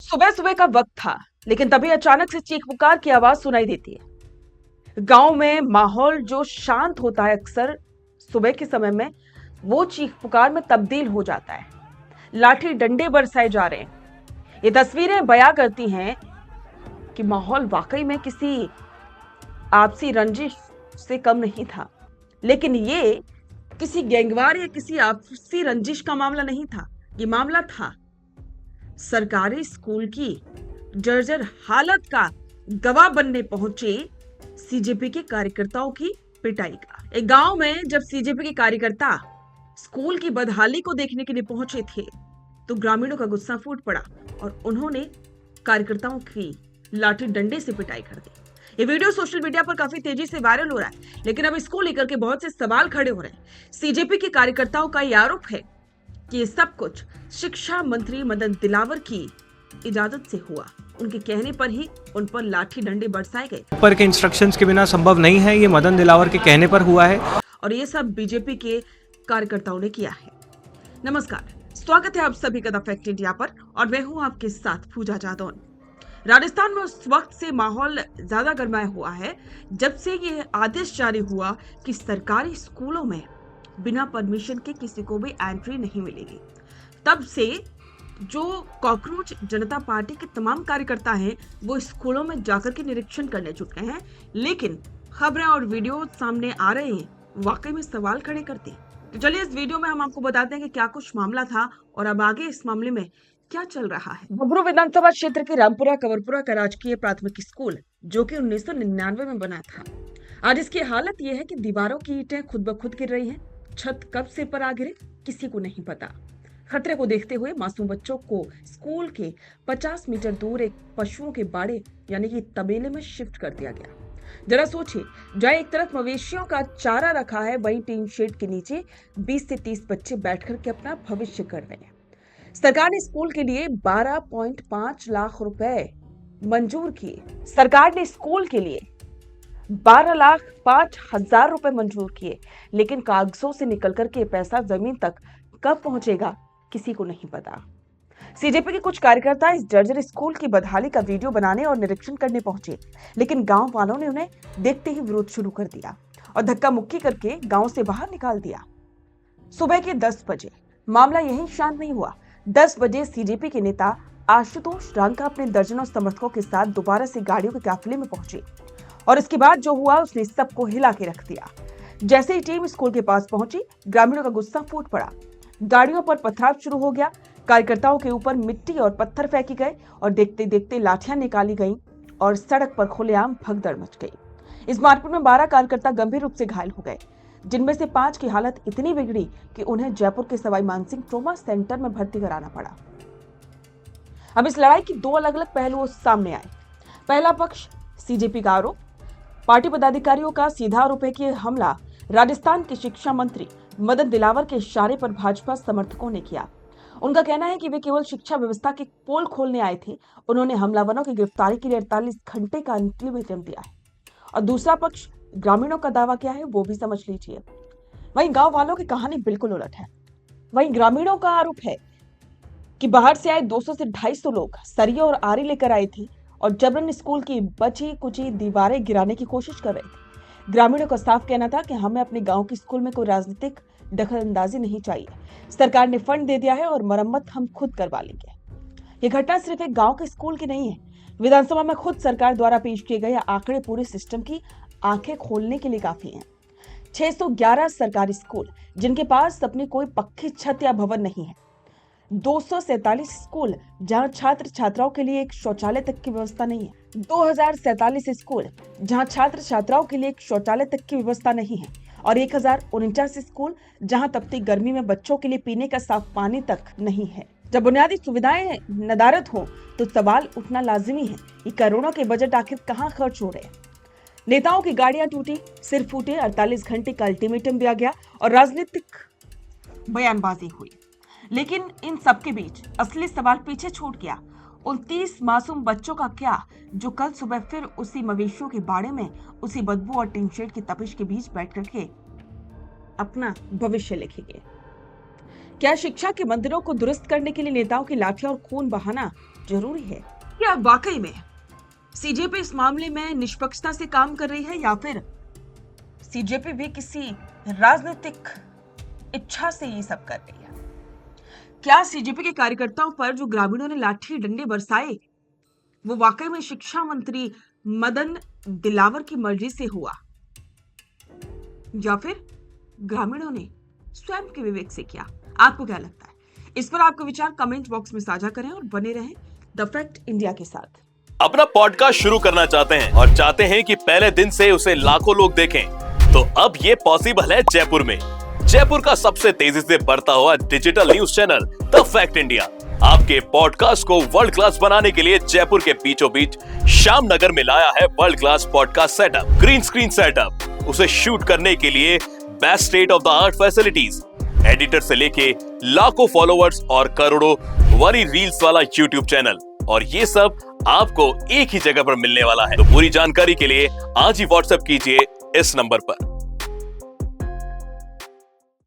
सुबह सुबह का वक्त था, लेकिन तभी अचानक से चीख पुकार की आवाज सुनाई देती है। गांव में माहौल जो शांत होता है अक्सर सुबह के समय में, वो चीख पुकार में तब्दील हो जाता है। लाठी डंडे बरसाए जा रहे हैं। ये तस्वीरें बयां करती हैं कि माहौल वाकई में किसी आपसी रंजिश से कम नहीं था। लेकिन ये किसी गैंगवार या किसी आपसी रंजिश का मामला नहीं था। ये मामला था सरकारी स्कूल की जर्जर हालत का गवाह बनने पहुंचे सीजेपी के कार्यकर्ताओं की पिटाई का। एक गांव में जब सीजेपी के कार्यकर्ता स्कूल की बदहाली को देखने के लिए पहुंचे थे, तो ग्रामीणों का गुस्सा फूट पड़ा और उन्होंने कार्यकर्ताओं की लाठी डंडे से पिटाई कर दी। ये वीडियो सोशल मीडिया पर काफी तेजी से वायरल हो रहा है, लेकिन अब इसको लेकर के बहुत से सवाल खड़े हो रहे हैं। सीजेपी के कार्यकर्ताओं का यह आरोप है कि ये सब कुछ शिक्षा मंत्री मदन दिलावर की इजाजत से हुआ। उनके कहने पर ही उन पर लाठी डंडे बरसाए गए। ऊपर के इंस्ट्रक्शंस के बिना संभव नहीं है, ये मदन दिलावर के कहने पर हुआ है और ये सब बीजेपी के कार्यकर्ताओं ने किया है। नमस्कार, स्वागत है आप सभी का द फैक्ट इंडिया पर और मैं हूं आपके साथ पूजा जादौन। राजस्थान में उस वक्त से माहौल ज्यादा गर्माया हुआ है जब से ये आदेश जारी हुआ कि सरकारी स्कूलों में बिना परमिशन के किसी को भी एंट्री नहीं मिलेगी। तब से जो कॉकरोच जनता पार्टी के तमाम कार्यकर्ता हैं, वो स्कूलों में जाकर के निरीक्षण करने जुट गए हैं। लेकिन खबरें और वीडियो सामने आ रहे हैं, वाकई में सवाल खड़े करते हैं। तो चलिए इस वीडियो में हम आपको बताते हैं कि क्या कुछ मामला था और अब आगे इस मामले में क्या चल रहा है। बबरू विधानसभा क्षेत्र के रामपुरा कंवरपुरा का राजकीय प्राथमिक स्कूल, जो कि 1999 में बना था, आज इसकी हालत यह है कि दीवारों की ईंटें खुद ब खुद गिर रही हैं। छत कब सिर पर आ गिरे किसी को नहीं पता। खतरे को देखते हुए मासूम बच्चों को स्कूल के 50 मीटर दूर एक पशुओं के बाड़े यानी कि तबेले में शिफ्ट कर दिया गया। जरा सोचिए, जहाँ एक तरफ मवेशियों का चारा रखा है, वहीं टीन शेड के नीचे 20 से 30 बच्चे बैठकर के अपना भविष्य कर रहे हैं। सरकार ने स्कूल के लिए 12.5 लाख रुपए मंजूर किए। सरकार ने स्कूल के लिए 12,05,000 रुपए मंजूर किए, लेकिन कागजों से निकल करके पैसा जमीन तक कब पहुंचेगा किसी को नहीं पता। सीजेपी के कुछ कार्यकर्ता इस जर्जर स्कूल की बदहाली का वीडियो बनाने और निरीक्षण करने पहुंचे, लेकिन गांव वालों ने उन्हें देखते ही विरोध शुरू कर दिया और धक्का मुक्की करके गांव से बाहर निकाल दिया। सुबह के 10 बजे मामला यहीं शांत नहीं हुआ। 10 बजे सीजेपी के नेता आशुतोष रांका अपने दर्जनों समर्थकों के साथ दोबारा से गाड़ियों के काफिले में पहुंचे और इसके बाद जो हुआ उसने सबको हिला के रख दिया। जैसे ही टीम स्कूल के पास पहुंची, ग्रामीणों का गुस्सा फूट पड़ा। गाड़ियों पर पथराव शुरू हो गया। कार्यकर्ताओं के ऊपर मिट्टी और पत्थर फेंके गए और देखते देखते लाठियां निकाली गईं और सड़क पर खुलेआम भगदड़ मच गई। इस मारपीट में 12 कार्यकर्ता गंभीर रूप से घायल हो गए, जिनमें से 5 की हालत इतनी बिगड़ी कि उन्हें जयपुर के सवाई मानसिंह ट्रॉमा सेंटर में भर्ती कराना पड़ा। अब इस लड़ाई की 2 अलग अलग पहलू सामने आए। पहला पक्ष सीजेपी का आरोप। पार्टी पदाधिकारियों का सीधा आरोप है कि हमला राजस्थान के शिक्षा मंत्री मदन दिलावर के इशारे पर भाजपा समर्थकों ने किया। उनका कहना है कि वे केवल शिक्षा व्यवस्था के पोल खोलने आए थे। उन्होंने हमलावरों की गिरफ्तारी के लिए 48 घंटे का अल्टीमेटम दिया है। और दूसरा पक्ष ग्रामीणों का दावा क्या है वो भी समझ लीजिए। वहीं गांव वालों की कहानी बिल्कुल उलट है। वहीं ग्रामीणों का आरोप है कि बाहर से आए 200 से 250 लोग सरिया और आरी लेकर आए थे और जबरन स्कूल की बची कुची दीवारें गिराने की कोशिश कर रहे थे। ग्रामीणों का साफ कहना था कि हमें अपने गांव की स्कूल में कोई राजनीतिक दखलंदाजी नहीं चाहिए। सरकार ने फंड दे दिया है और मरम्मत हम खुद करवा लेंगे। ये घटना सिर्फ एक गांव के स्कूल की नहीं है। विधानसभा में खुद सरकार द्वारा पेश किए गए आंकड़े पूरे सिस्टम की आंखें खोलने के लिए काफी हैं। 611 सरकारी स्कूल जिनके पास अपनी कोई पक्की छत या भवन नहीं है। 247 स्कूल जहां छात्र छात्राओं के लिए एक शौचालय तक की व्यवस्था नहीं है। 2047 स्कूल जहां छात्र छात्राओं के लिए एक शौचालय तक की व्यवस्था नहीं है और 1049 स्कूल जहां तपती गर्मी में बच्चों के लिए पीने का साफ पानी तक नहीं है। जब बुनियादी सुविधाएं नदारद हो तो सवाल उठना लाजिमी है कि करोड़ों के बजट आखिर कहां खर्च हो रहे हैं। नेताओं की गाड़ियां टूटी, सिर फूटे, 48 घंटे का अल्टीमेटम दिया गया और राजनीतिक बयानबाजी हुई। लेकिन इन सबके बीच असली सवाल पीछे छूट गया। 29 मासूम बच्चों का क्या, जो कल सुबह फिर उसी मवेशियों के बाड़े में उसी बदबू और टीन शेड की तपिश के बीच बैठ करके अपना भविष्य लिखेंगे। क्या शिक्षा के मंदिरों को दुरुस्त करने के लिए नेताओं की लाठियां और खून बहाना जरूरी है। क्या वाकई में सीजेपी इस मामले में निष्पक्षता से काम कर रही है या फिर सीजेपी भी किसी राजनीतिक इच्छा से ये सब कर रही है? क्या सीजेपी के कार्यकर्ताओं पर जो ग्रामीणों ने लाठी डंडे बरसाए वो वाकई में शिक्षा मंत्री मदन दिलावर की मर्जी से हुआ या फिर ग्रामीणों ने स्वयं के विवेक से किया? आपको क्या लगता है? इस पर आपके विचार कमेंट बॉक्स में साझा करें और बने रहें द फैक्ट इंडिया के साथ। अपना पॉडकास्ट शुरू करना चाहते हैं और चाहते हैं कि पहले दिन से उसे लाखों लोग देखें, तो अब ये पॉसिबल है जयपुर में। जयपुर का सबसे तेजी से बढ़ता हुआ digital news channel the fact India आपके पॉडकास्ट को वर्ल्ड क्लास बनाने के लिए जयपुर के बीचों बीच श्यामनगर में लाया है world class podcast setup, green screen setup. उसे शूट करने के लिए best state of the art facilities, editor से लेके लाखों फॉलोअर्स और करोड़ों वाली रील्स वाला यूट्यूब चैनल, और ये सब आपको एक ही जगह पर मिलने वाला है। तो पूरी जानकारी के लिए आज ही व्हाट्सएप कीजिए इस नंबर पर।